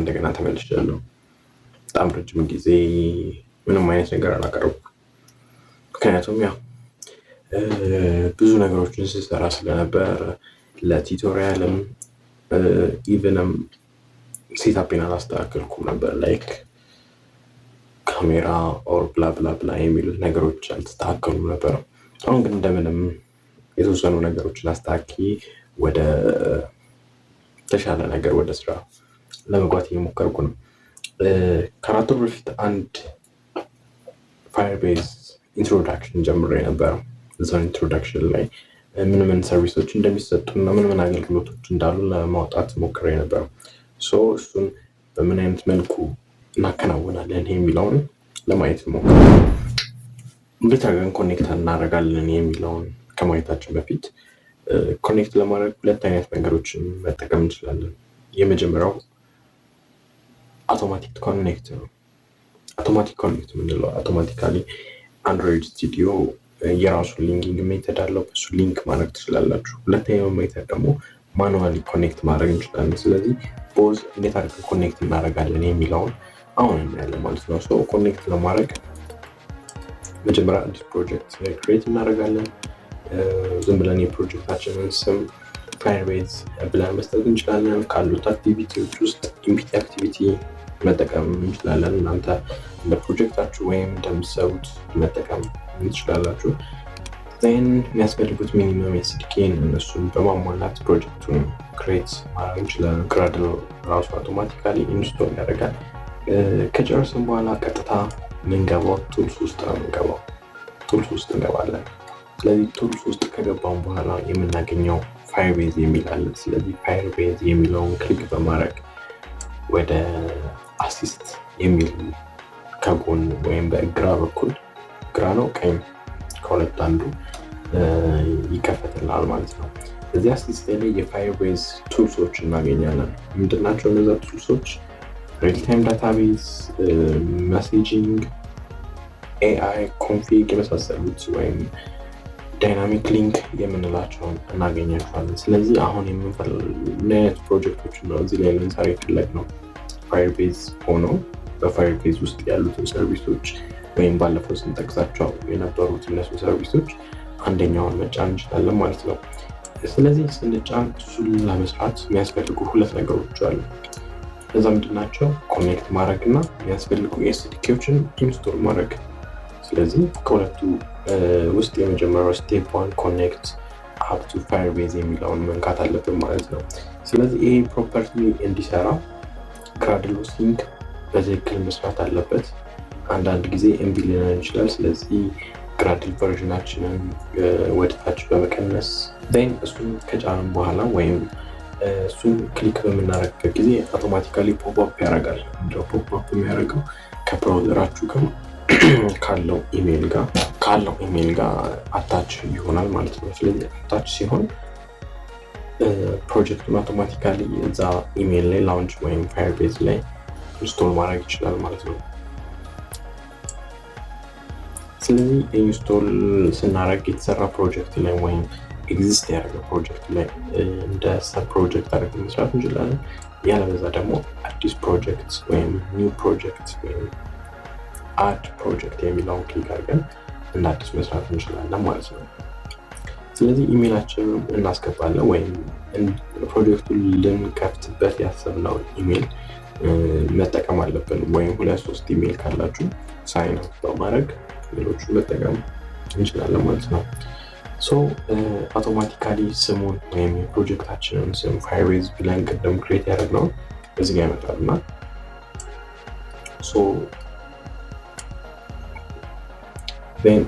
እንደገና ተመልሻለሁ። በጣም ረጅም ጊዜ ምንም አይነት ነገር አላቀረብኩም። ምክንያቱም ያው ብዙ ነገሮችን ስሰራ ስለነበር ለቲዩቶሪያልም ኢቨንም ሴትአፕን አላስተካከልኩም ነበር። ላይክ ካሜራ ኦር ብላ ብላ ብላ የሚሉት ነገሮች አልተስተካከሉም ነበር። አሁን ግን እንደምንም የተወሰኑ ነገሮችን አስተካኪ ወደ ተሻለ ነገር ወደ ስራ ለመግባት እየሞከርኩ ነው። ከአራት ወር በፊት አንድ ፋየርቤዝ ኢንትሮዳክሽን ጀምሬ ነበር። እዛው ኢንትሮዳክሽን ላይ ምን ምን ሰርቪሶች እንደሚሰጡና ምን ምን አገልግሎቶች እንዳሉ ለማውጣት ሞክሬ ነበር። እሱን በምን አይነት መልኩ እናከናውናለን የሚለውን ለማየት ሞክሬ እንዴት አድርገን ኮኔክት እናደርጋለን የሚለውን ከማየታችን በፊት ኮኔክት ለማድረግ ሁለት አይነት መንገዶችን መጠቀም እንችላለን። የመጀመሪያው አውቶማቲክ ኮኔክት ነው። አውቶማቲክ ኮኔክት የምንለው አውቶማቲካሊ አንድሮይድ ስቱዲዮ የራሱን ሊንኪንግ ሜተድ አለው። በሱ ሊንክ ማድረግ ትችላላችሁ። ሁለተኛው ሜተድ ደግሞ ማኑዋሊ ኮኔክት ማድረግ እንችላለን። ስለዚህ ቦዝ እንዴት አድርገን ኮኔክት እናደርጋለን የሚለውን አሁን እናያለን ማለት ነው። ኮኔክት ለማድረግ መጀመሪያ አዲስ ፕሮጀክት ክሬት እናደርጋለን። ዝም ብለን የፕሮጀክታችንን ስም ፋየርቤዝ ብለን መስጠት እንችላለን። ካሉት አክቲቪቲዎች ውስጥ ኢምፒቲ አክቲቪቲ መጠቀም እንችላለን። እናንተ እንደ ፕሮጀክታችሁ ወይም እንደምትሰሩት መጠቀም እንችላላችሁ። ዜን የሚያስፈልጉት ሚኒመም ኤስዲኬን እነሱን በማሟላት ፕሮጀክቱን ክሬት ማድረግ እንችላለን። ግራድል ራሱ አውቶማቲካሊ ኢንስቶል ያደርጋል። ከጨረስን በኋላ ቀጥታ ምንገባው ቱልስ ውስጥ ነው የምንገባው። ቱልስ ውስጥ እንገባለን። ስለዚህ ቱልስ ውስጥ ከገባን በኋላ የምናገኘው ፋየርቤዝ የሚል አለ። ስለዚህ ፋየርቤዝ የሚለውን ክሊክ በማድረግ ወደ አሲስት የሚል ከጎን ወይም በግራ በኩል ግራ ነው ቀኝ ከሁለት አንዱ ይከፈትልናል ማለት ነው። እዚህ አሲስት ላይ የፋየርቤዝ ቱልሶች እናገኛለን። ምንድናቸው እነዛ ቱልሶች? ሪል ታይም ዳታቤዝ፣ ሜሴጂንግ፣ ኤአይ ኮንፊግ የመሳሰሉት ወይም ዳይናሚክ ሊንክ የምንላቸውን እናገኛቸዋለን። ስለዚህ አሁን ምን አይነት ፕሮጀክቶች ነው እዚህ ላይ ልንሰራ የፈለግነው? ፋየርቤዝ ሆኖ በፋየርቤዝ ውስጥ ያሉትን ሰርቪሶች ወይም ባለፈው ስንጠቅሳቸው የነበሩት እነሱ ሰርቪሶች አንደኛውን መጫን እንችላለን ማለት ነው። ስለዚህ ስንጫን እሱን ለመስራት የሚያስፈልጉ ሁለት ነገሮች አሉ። እዛ ምንድናቸው? ኮኔክት ማድረግ እና የሚያስፈልጉ ኤስዲኬዎችን ኢንስቶል ማድረግ። ስለዚህ ከሁለቱ ውስጥ የመጀመሪያው ስቴፕ 1 ኮኔክት አፕ ቱ ፋየርቤዝ የሚለውን መንካት አለብን ማለት ነው። ስለዚህ ይሄ ፕሮፐርቲ እንዲሰራ ግራድል ሲንክ በትክክል መስራት አለበት። አንዳንድ ጊዜ እምቢ ሊለን ይችላል። ስለዚህ ግራድል ቨርዥናችንን ወደታች በመቀነስ ዜን እሱን ከጫንን በኋላ ወይም እሱን ክሊክ በምናደርግበት ጊዜ አውቶማቲካሊ ፖፕ አፕ ያደርጋል። ፖፕ አፕ የሚያደርገው ከብራውዘራችሁ ጋር ካለው ኢሜይል ጋር አታች ይሆናል ማለት ነው። ስለዚህ አታች ሲሆን ፕሮጀክቱን አውቶማቲካሊ እዛ ኢሜይል ላይ ላውንች ወይም ፋየርቤዝ ላይ ኢንስቶል ማድረግ ይችላል ማለት ነው። ስለዚህ ኢንስቶል ስናደርግ የተሰራ ፕሮጀክት ላይ ወይም ኤግዚስት ያደረገ ፕሮጀክት ላይ እንደ ሰብ ፕሮጀክት አድርገን መስራት እንችላለን። ያለበዛ ደግሞ አዲስ ፕሮጀክት ወይም ኒው ፕሮጀክት ወይም አድ ፕሮጀክት የሚለውን ክሊክ አድርገን እንደ አዲስ መስራት እንችላለን ማለት ነው። ስለዚህ ኢሜይላችንን እናስገባለን ወይም ፕሮጀክቱን ልንከፍትበት ያሰብነው ኢሜይል መጠቀም አለብን። ወይም 2-3 ኢሜይል ካላችሁ ሳይን አፕ በማድረግ ሌሎቹን መጠቀም እንችላለን ማለት ነው። አውቶማቲካሊ ስሙን ወይም የፕሮጀክታችንን ስም ፋየርቤዝ ብለን ቅድም ክሬት ያደረግነውን እዚህ ጋር ያመጣልና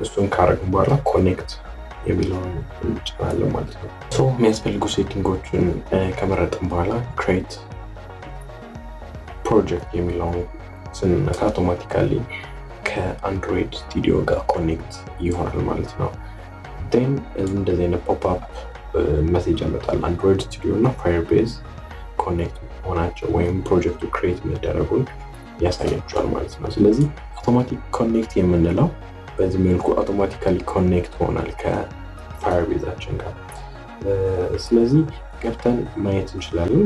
እሱን ካደረግን በኋላ ኮኔክት የሚለውን እንጭናለን ማለት ነው። የሚያስፈልጉ ሴቲንጎችን ከመረጥን በኋላ ክሬት ፕሮጀክት የሚለውን ስንነካ አውቶማቲካሊ ከአንድሮይድ ስቱዲዮ ጋር ኮኔክት ይሆናል ማለት ነው። እንደዚህ አይነት ፖፕ አፕ ሜሴጅ ያመጣል። አንድሮይድ ስቱዲዮ እና ፋየርቤዝ ኮኔክት ሆናቸው ወይም ፕሮጀክቱ ክሬት መደረጉን ያሳያቸዋል ማለት ነው። ስለዚህ አውቶማቲክ ኮኔክት የምንለው በዚህ መልኩ አውቶማቲካሊ ኮኔክት ሆናል ከፋየርቤዛችን ጋር። ስለዚህ ገብተን ማየት እንችላለን።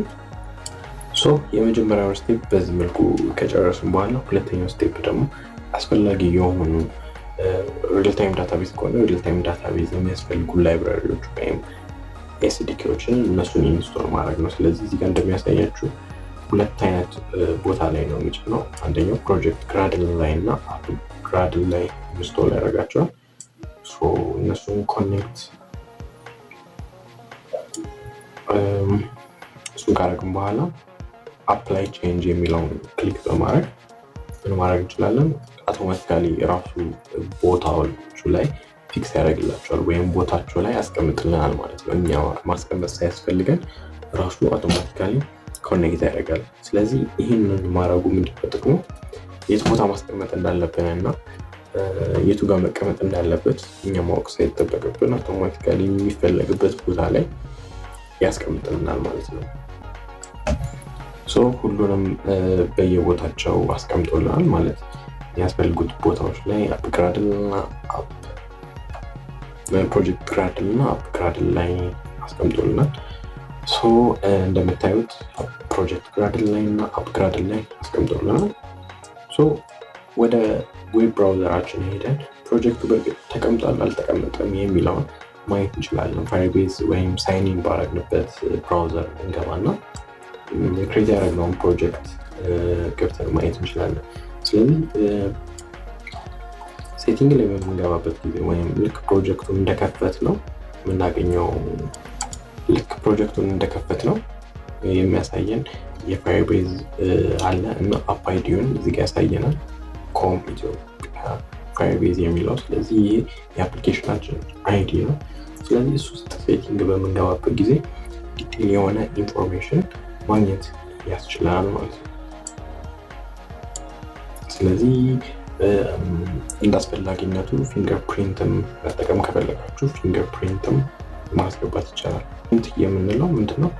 የመጀመሪያው ስቴፕ በዚህ መልኩ ከጨረስን በኋላ ሁለተኛው ስቴፕ ደግሞ አስፈላጊ የሆኑ ሪል ታይም ዳታቤዝ ከሆነ ሪል ታይም ዳታቤዝ የሚያስፈልጉ ላይብራሪዎች ወይም ኤስዲኬዎችን እነሱን ኢንስቶል ማድረግ ነው። ስለዚህ እዚህ ጋር እንደሚያሳያችሁ ሁለት አይነት ቦታ ላይ ነው የሚጭነው። አንደኛው ፕሮጀክት ግራድል ላይ እና አፕ ግራድል ላይ ኢንስቶል ያደርጋቸዋል። እነሱን ኮኔክት እሱን ካደረግን በኋላ አፕላይ ቼንጅ የሚለውን ክሊክ በማድረግ ምን ማድረግ እንችላለን? አውቶማቲካሊ ራሱ ቦታዎቹ ላይ ፊክስ ያደርግላቸዋል ወይም ቦታቸው ላይ ያስቀምጥልናል ማለት ነው። እኛ ማስቀመጥ ሳያስፈልገን ራሱ አውቶማቲካሊ ኮኔክት ያደርጋል። ስለዚህ ይህንን ማድረጉ ምንድነው ጥቅሙ? የት ቦታ ማስቀመጥ እንዳለብን እና የቱ ጋር መቀመጥ እንዳለበት እኛ ማወቅ ሳይጠበቅብን አውቶማቲካሊ የሚፈለግበት ቦታ ላይ ያስቀምጥልናል ማለት ነው። ሁሉንም በየቦታቸው አስቀምጦልናል ማለት የሚያስፈልጉት ቦታዎች ላይ አፕ ግራድል እና ፕሮጀክት ግራድል እና አፕ ግራድል ላይ አስቀምጦልናል። እንደምታዩት ፕሮጀክት ግራድል ላይ እና አፕ ግራድል ላይ አስቀምጦልናል። ወደ ዌብ ብራውዘራችን ሄደን ፕሮጀክቱ በእርግጥ ተቀምጧል አልተቀመጠም የሚለውን ማየት እንችላለን። ፋየርቤዝ ወይም ሳይኒን ባረግንበት ብራውዘር እንገባና ክሬት ያደረግነውን ፕሮጀክት ገብተን ማየት እንችላለን። ስለዚህ ሴቲንግ ላይ በምንገባበት ጊዜ ወይም ልክ ፕሮጀክቱን እንደከፈት ነው የምናገኘው። ልክ ፕሮጀክቱን እንደከፈት ነው የሚያሳየን የፋየርቤዝ አለ እና አፕ አይዲውን እዚህ ጋር ያሳየናል። ኮም ኢትዮጵያ ፋየርቤዝ የሚለው ስለዚህ ይሄ የአፕሊኬሽናችን አይዲ ነው። ስለዚህ እሱ ውስጥ ሴቲንግ በምንገባበት ጊዜ ዲቴል የሆነ ኢንፎርሜሽን ማግኘት ያስችላል ማለት ነው። ስለዚህ እንዳስፈላጊነቱ ፊንገርፕሪንትም መጠቀም ከፈለጋችሁ ፊንገርፕሪንትም ማስገባት ይቻላል። ፕሪንት የምንለው ምንድነው?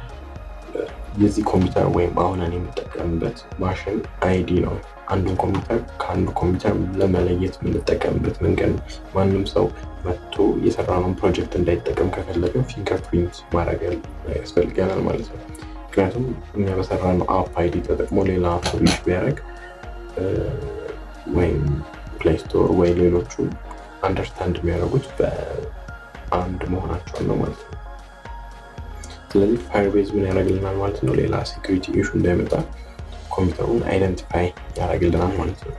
የዚህ ኮምፒውተር ወይም አሁን እኔ የምጠቀምበት ማሽን አይዲ ነው። አንዱን ኮምፒውተር ከአንዱ ኮምፒውተር ለመለየት የምንጠቀምበት መንገድ ነው። ማንም ሰው መጥቶ የሰራነውን ፕሮጀክት እንዳይጠቀም ከፈለገ ፊንገርፕሪንት ማድረግ ያስፈልገናል ማለት ነው። ምክንያቱም እኛ በሰራነው አፕ አይዲ ተጠቅሞ ሌላ ፐብሊሽ ቢያደርግ ወይም ፕሌይ ስቶር ወይ ሌሎቹ አንደርስታንድ የሚያደርጉት በአንድ መሆናቸውን ነው ማለት ነው። ስለዚህ ፋየርቤዝ ምን ያደርግልናል ማለት ነው? ሌላ ሴኩሪቲ ኢሹ እንዳይመጣ ኮምፒውተሩን አይደንቲፋይ ያደርግልናል ማለት ነው።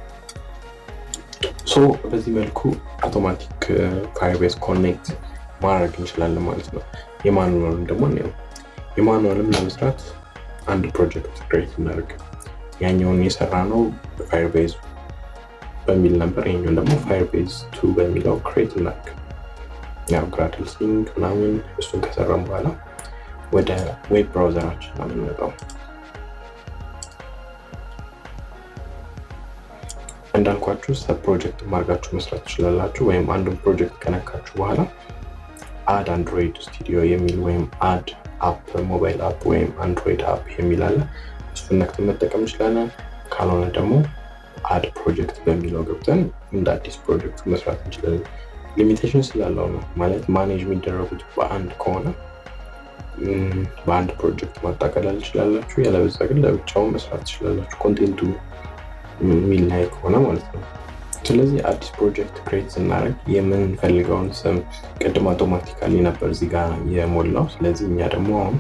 በዚህ መልኩ አውቶማቲክ ፋየርቤዝ ኮኔክት ማድረግ እንችላለን ማለት ነው። የማኑዋሉን ደግሞ የማኑዋልም ለመስራት አንድ ፕሮጀክት ክሬት እናደርግ። ያኛውን የሰራ ነው ፋየርቤዝ በሚል ነበር። ይሄኛውን ደግሞ ፋየርቤዝ 2 በሚለው ክሬት እናድርግ። ያው ግራድል ሲንግ ምናምን እሱን ከሰራን በኋላ ወደ ዌብ ብራውዘራችን ነው የምንመጣው። እንዳልኳችሁ ሰብ ፕሮጀክት ማድረጋችሁ መስራት ትችላላችሁ። ወይም አንዱን ፕሮጀክት ከነካችሁ በኋላ አድ አንድሮይድ ስቱዲዮ የሚል ወይም አድ አፕ ሞባይል አፕ ወይም አንድሮይድ አፕ የሚል አለ። እሱን ነክተን መጠቀም እንችላለን። ካልሆነ ደግሞ አድ ፕሮጀክት በሚለው ገብተን እንደ አዲስ ፕሮጀክት መስራት እንችላለን። ሊሚቴሽን ስላለው ነው ማለት ማኔጅ የሚደረጉት በአንድ ከሆነ በአንድ ፕሮጀክት ማጠቃለል ትችላላችሁ። ያለበዛ ግን ለብቻው መስራት ትችላላችሁ፣ ኮንቴንቱ የሚለያይ ከሆነ ማለት ነው። ስለዚህ አዲስ ፕሮጀክት ክሬት ስናደርግ የምንፈልገውን ስም ቅድም አውቶማቲካሊ ነበር እዚህ ጋር የሞላው። ስለዚህ እኛ ደግሞ አሁን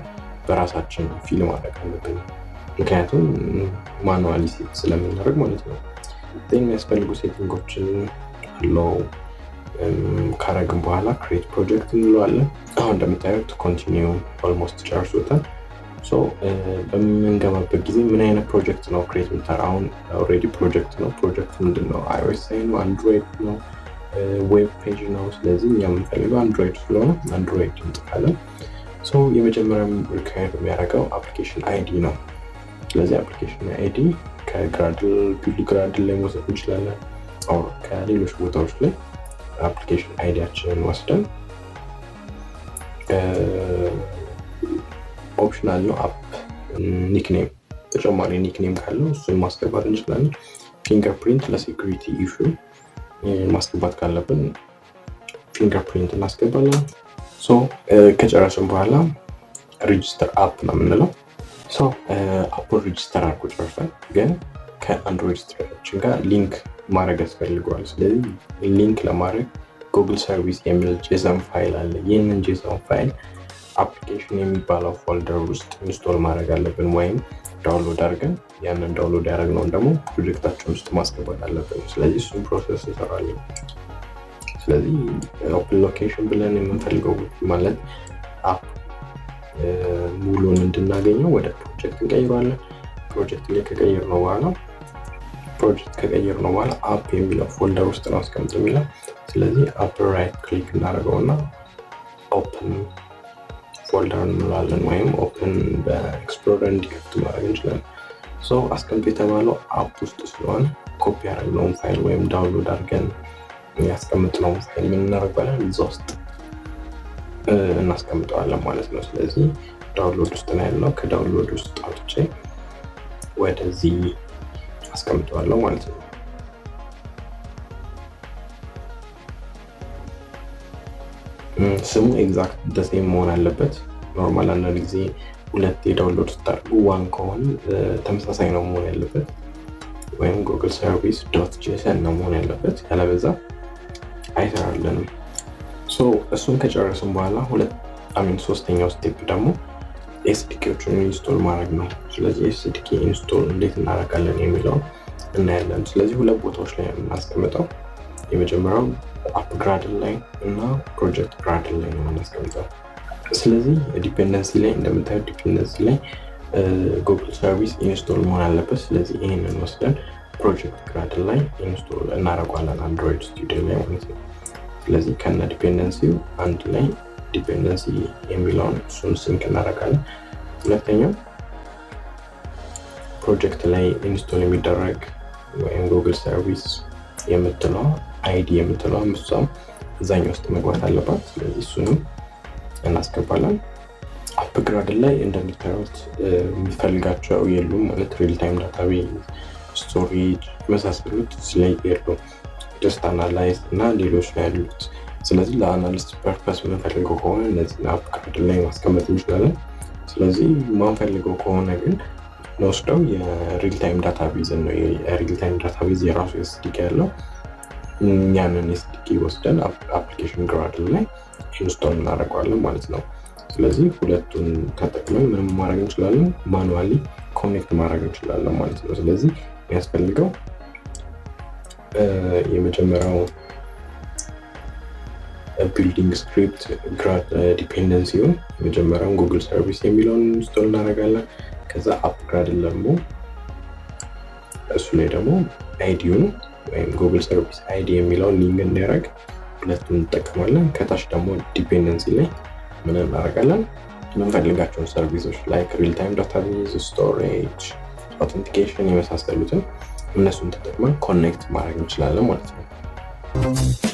በራሳችን ፊል ማድረግ አለብን፣ ምክንያቱም ማኑዋሊ ሴት ስለምናደርግ ማለት ነው። የሚያስፈልጉ ሴቲንጎችን አለው ካረግን በኋላ ክሬት ፕሮጀክት እንለዋለን። አሁን እንደምታዩት ኮንቲኒው ኦልሞስት ጨርሶታል። በምንገባበት ጊዜ ምን አይነት ፕሮጀክት ነው ክሬት የምታደርገው? አሁን ኦልሬዲ ፕሮጀክት ነው። ፕሮጀክት ምንድን ነው? iOS ነው፣ አንድሮይድ ነው፣ ዌብ ፔጅ ነው። ስለዚህ እኛ የምንፈልገው አንድሮይድ ስለሆነ አንድሮይድ እንጽፋለን። የመጀመሪያ ሪኳየር የሚያደርገው አፕሊኬሽን አይዲ ነው። ስለዚህ አፕሊኬሽን አይዲ ከግራድል ላይ መውሰድ እንችላለን፣ ከሌሎች ቦታዎች ላይ አፕሊኬሽን አይዲያችንን ወስደን ኦፕሽናል ነው አፕ ኒክኔም ተጨማሪ ኒክኔም ካለው እሱን ማስገባት እንችላለን። ፊንገርፕሪንት ለሴኩሪቲ ኢሹ ማስገባት ካለብን ፊንገርፕሪንት እናስገባለን። ከጨረስን በኋላ ሬጅስተር አፕ ነው የምንለው። አፑን ሬጅስተር አድርጎ ጨርሷል። ግን ከአንድሮይድ ስትራችን ጋር ሊንክ ማድረግ ያስፈልገዋል። ስለዚህ ሊንክ ለማድረግ ጉግል ሰርቪስ የሚል ጄሰን ፋይል አለ። ይህንን ጄሰን ፋይል አፕሊኬሽን የሚባለው ፎልደር ውስጥ ኢንስቶል ማድረግ አለብን፣ ወይም ዳውንሎድ አድርገን ያንን ዳውንሎድ ያደረግነውን ደግሞ ፕሮጀክታችን ውስጥ ማስገባት አለብን። ስለዚህ እሱን ፕሮሰስ እንሰራለን። ስለዚህ ኦፕን ሎኬሽን ብለን የምንፈልገው ማለት አፕ ሙሉን እንድናገኘው ወደ ፕሮጀክት እንቀይረዋለን። ፕሮጀክት ላይ ከቀየርነው በኋላ አፕ የሚለው ፎልደር ውስጥ ነው አስቀምጥ የሚለው። ስለዚህ አፕ ራይት ክሊክ እናደርገውና ኦፕን ፎልደር እንላለን፣ ወይም ኦፕን በኤክስፕሎረር እንዲከፍት ማድረግ እንችላለን። አስቀምጥ የተባለው አፕ ውስጥ ስለሆነ ኮፒ ያደረግነውን ፋይል ወይም ዳውንሎድ አድርገን ያስቀምጥነውን ፋይል ምን እናደርጋለን? እዛ ውስጥ እናስቀምጠዋለን ማለት ነው። ስለዚህ ዳውንሎድ ውስጥ ነው ያለው። ከዳውንሎድ ውስጥ አውጥቼ ወደዚህ አስቀምጠዋለሁ ማለት ነው። ስሙ ኤግዛክት ደሴም መሆን አለበት። ኖርማል አንዳንድ ጊዜ ሁለት የዳውንሎድ ስታደርጉ ዋን ከሆነ ተመሳሳይ ነው መሆን ያለበት፣ ወይም ጉግል ሰርቪስ ዶት ጄሰን ነው መሆን ያለበት፣ ያለበዛ አይሰራልንም። እሱን ከጨረስን በኋላ ሶስተኛው ስቴፕ ደግሞ ኤስዲኬዎችን ኢንስቶል ማድረግ ነው። ስለዚህ ኤስዲኬ ኢንስቶል እንዴት እናደርጋለን የሚለው እናያለን። ስለዚህ ሁለት ቦታዎች ላይ የምናስቀምጠው፣ የመጀመሪያው አፕ ግራድል ላይ እና ፕሮጀክት ግራድል ላይ ነው የምናስቀምጠው። ስለዚህ ዲፔንደንሲ ላይ እንደምታዩት ዲፔንደንሲ ላይ ጉግል ሰርቪስ ኢንስቶል መሆን አለበት። ስለዚህ ይህንን ወስደን ፕሮጀክት ግራድል ላይ ኢንስቶል እናደርጓለን፣ አንድሮይድ ስቱዲዮ ላይ ማለት ነው። ስለዚህ ከነ ዲፔንደንሲው አንድ ላይ ዲፔንደንሲ የሚለውን እሱን ሲንክ እናደርጋለን። ሁለተኛው ፕሮጀክት ላይ ኢንስቶል የሚደረግ ወይም ጉግል ሰርቪስ የምትለው አይዲ የምትለው እሷም እዛኛው ውስጥ መግባት አለባት። ስለዚህ እሱንም እናስገባለን። አፕ ግራድል ላይ እንደምታዩት የሚፈልጋቸው የሉም ማለት ሪል ታይም ዳታቤዝ፣ ስቶሬጅ የመሳሰሉት ላይ የሉም። ጀስት አናላይዝ እና ሌሎች ነው ያሉት። ስለዚህ ለአናሊስት ፐርፐስ የምንፈልገው ከሆነ እነዚህን አፕ ግራድል ላይ ማስቀመጥ እንችላለን። ስለዚህ ማንፈልገው ከሆነ ግን ለወስደው የሪል ታይም ዳታቤዝ ነው። የሪል ታይም ዳታቤዝ የራሱ ኤስዲኬ ያለው፣ ያንን ኤስዲኬ ወስደን አፕሊኬሽን ግራድል ላይ ኢንስቶል እናደርገዋለን ማለት ነው። ስለዚህ ሁለቱን ተጠቅመን ምንም ማድረግ እንችላለን፣ ማኑዋሊ ኮኔክት ማድረግ እንችላለን ማለት ነው። ስለዚህ የሚያስፈልገው የመጀመሪያው ቢልዲንግ ስክሪፕት ግራድ ዲፔንደንሲውን የመጀመሪያውን ጉግል ሰርቪስ የሚለውን ኢንስቶል እናደርጋለን። ከዛ አፕ ግራድል ደግሞ እሱ ላይ ደግሞ አይዲውን ወይም ጉግል ሰርቪስ አይዲ የሚለውን ሊንክ እንዲያደርግ ሁለቱን እንጠቀማለን። ከታች ደግሞ ዲፔንደንሲ ላይ ምን እናደርጋለን? የምንፈልጋቸውን ሰርቪሶች ላይክ ሪል ታይም ዳታቤዝ፣ ስቶሬጅ፣ አውተንቲኬሽን የመሳሰሉትን እነሱን ተጠቅመን ኮኔክት ማድረግ እንችላለን ማለት ነው።